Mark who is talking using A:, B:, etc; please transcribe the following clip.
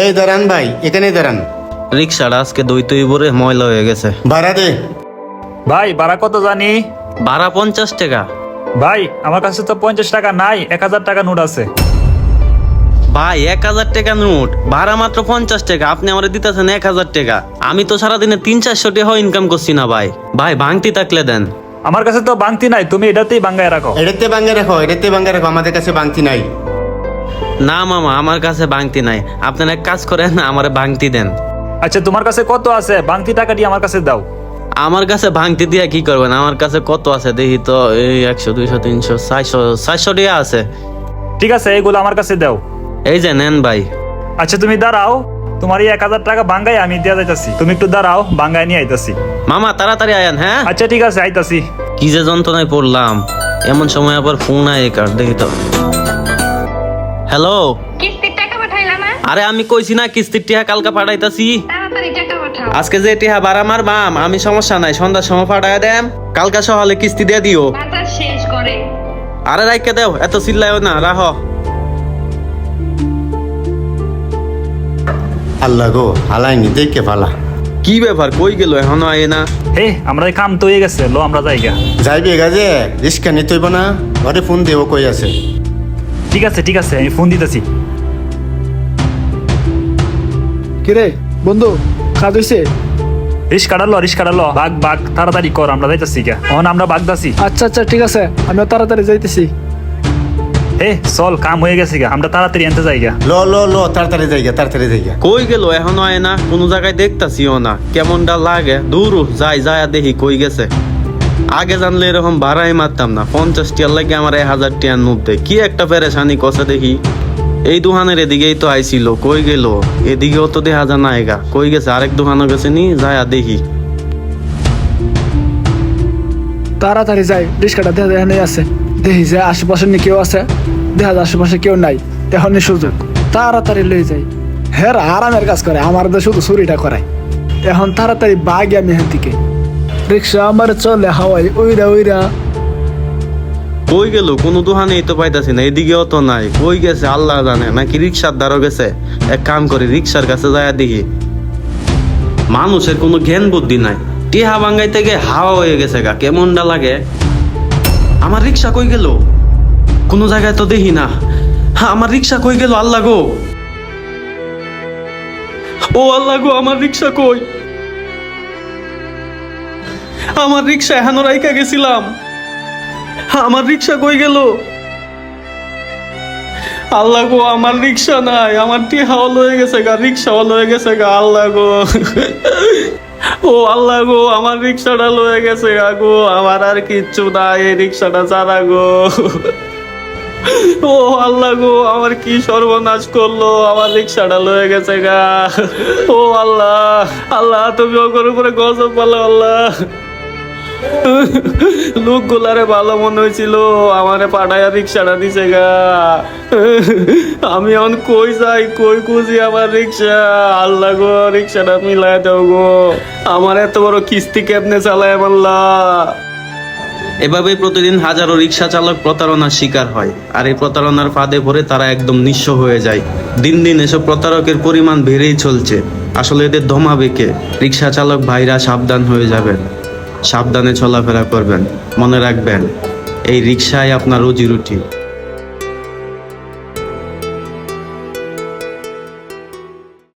A: এই দাঁড়ান ভাই, এখানেই দাঁড়ান।
B: রিক্সাটা আজকে দই তৈ ভরে ময়লা হয়ে গেছে।
A: ভাড়া দে।
C: ভাই ভাড়া কত জানি?
B: ভাড়া 50 টাকা।
C: ভাই আমার কাছে তো 50 টাকা নাই, 1000 টাকা নোট আছে।
B: ভাই 1000 টাকা নোট, ভাড়া মাত্র 50 টাকা, আপনি আমারে দিতেছেন 1000 টাকা। আমি তো সারাদিনে 300-400 টাকা ইনকাম করছি না ভাই। ভাই ভাঙতি থাকলে দেন।
C: আমার কাছে তো বাংতি নাই, তুমি এটাতেই বাঙ্গায় রাখো।
A: এটাতে ভাঙ্গে রাখো, আমাদের কাছে বাংতি নাই।
B: না মামা, আমার কাছে ভাঙতি নাই। আপনারা এক কাজ করেন, আমারে ভাঙতি দেন।
C: আচ্ছা তোমার কাছে কত আছে? বাংতি টাকা দিয়ে আমার কাছে দাও।
B: আমার কাছে ভাঙতি দিয়ে কি করবেন? আমার কাছে কত আছে দেখি তো। এই 100, 200, 300, 400 টাকা আছে।
C: ঠিক আছে, এইগুলো আমার কাছে দাও।
B: এই যে নেন ভাই।
C: আচ্ছা তুমি দাঁড়াও, তোমার এই 1000 টাকা বাঙ্গায় আমি দিয়ে যাইতাছি। তুমি একটু দাঁড়াও, বাঙ্গায় নিয়ে আইতাছি।
B: মামা তাড়াতাড়ি আয়েন। হ্যাঁ
C: আচ্ছা ঠিক আছে, আইতাছি।
B: কি যে যন্ত্রণায় পড়লাম, এমন সময় আবার ফোন আয় কার দেখি তো। হ্যালো,
D: কিস্তির টাকা পাঠাইলা না?
B: আরে আমি কইছি না কিস্তির টিহা কালকে পাঠাইতাছি।
D: তাড়াতাড়ি টাকা পাঠাও।
B: আজকে যে টিহা ভাড়া মারবাম আমি, সমস্যা নাই, সন্ধ্যার সময় পাঠায় দেম। কালকে সকালে কিস্তি দিয়ে দিও।
D: বাজার শেষ করে।
B: আরে রাইকে দেও, এত চিল্লাইও না, রাহ।
A: আল্লাহ গো, হালাইনি দেখে ফালা।
B: কি ব্যাপার, কই গেল এখনো আয় না?
C: হে আমরা এই কাম তো হয়ে গেছে, লো আমরা যাইগা।
A: যাইবে গাজে, রিস্কা নিতে হইব না? ঘরে ফোন দেবো, কই আছে?
C: ঠিক আছে ঠিক আছে, আমি ফোন দিতেছি।
E: কিরে বন্ধু, কাজ হইছে?
C: রিস্কা ডালো, বাঘ বাঘ তাড়াতাড়ি কর, আমরা যাইতাছি গা। অন আমরা বাগদাছি।
E: আচ্ছা আচ্ছা ঠিক আছে, আমিও তাড়াতাড়ি যাইতেছি।
C: হে চল, কাম হয়ে গেছে গা, আমরা তাড়াতাড়ি আনতে যাই গা।
A: লো তাড়াতাড়ি যাইগা।
B: কই গেল এখনো আয় না? কোনো জায়গায় দেখতাছিও না, কেমনটা লাগে। দূর যাই দেখি কই গেছে। আগে জানলে এরকম ভাড়াই মারতাম না। 50 টিয়ার লাগে আমার 1000 টিয়ার নোট দেয়। কি একটা পেরেশানি কষে দেখি। এই দোকানের এদিকেই তো আইছিল, কই গেল? এদিকেও তো দেখা যায় না এগা, কই গেছে? আরেক দোকানও গেছে নি, যায় দেখি।
E: তাড়াতাড়ি যাই, রিক্সাটা দেখা দেখা নেই আছে। দেখি যে আশেপাশে নি কেউ আছে, দেখা যায় আশেপাশে কেউ নাই। এখনই সুযোগ, তাড়াতাড়ি লই যাই। হ্যাঁ আরামের কাজ করে, আমার তো শুধু চুরিটা করায়। এখন তাড়াতাড়ি বাগি আমি এখান থেকে। রিক্সা আমার চলে হাওয়াই উইরা।
B: কই গেল? কোনো দোকানেই তো পাইতাছি না, এদিকেও তো নাই। কই গেছে আল্লাহ জানে, নাকি রিক্সার দ্বারও গেছে। এক কাম করি, রিক্সার কাছে যায় দেখি। মানুষের কোনো জ্ঞান বুদ্ধি নাই, টিহা বাঙ্গাই থেকে হাওয়া হয়ে গেছে গা, কেমনটা লাগে। আমার রিক্সা কই গেল? কোনো জায়গায় তো দেখি না। আমার রিক্সা কই গেল? আল্লাহ গো, ও আল্লাহ গো, আমার রিক্সা কই? আমার রিক্সা এখানো রাইকা গেছিলাম। আমার রিক্সা কই গেল? আল্লাহ গো, আমার রিক্সা নাই, আমার টিহাও লয়ে গেছে গা, রিক্সাও লয়ে গেছে গা। আল্লাহ গো, ও আল্লাহ গো, আমার রিক্সাটা লয়ে গেছে গা গো। আমার আর কিচ্ছু নাই, এই রিক্সাটা ছাড়া গো। ও আল্লাহ গো, আমার কি সর্বনাশ করলো, আমার রিক্সাটা লয়ে গেছে গা। ও আল্লাহ তুমি ওর উপরে গজব বলো আল্লাহ। লোকগুলারে ভালো মনে হয়েছিল, আমারে পাঠায়া রিক্সাটা দিছে গা। আমি এখন কই যাই, কই খুঁজি আমার রিক্সা? আল্লাহ গো, রিক্সাটা মিলাই দাও গো। আমার এত বড় কিস্তি কেমনে চালায় আল্লাহ? এভাবে প্রতিদিন হাজারো রিক্সা চালক প্রতারণার শিকার হয়, আর এই প্রতারণার ফাঁদে পড়ে তারা একদম নিঃস্ব হয়ে যায়। দিন দিন এসব প্রতারকের পরিমাণ বেড়েই চলছে। আসলে এদের ধমাবে কে? রিক্সা চালক ভাইরা সাবধান হয়ে যাবেন, সাবধানে চলাফেরা করবেন। মনে রাখবেন, এই রিক্সায় আপনার রুজি রুটি।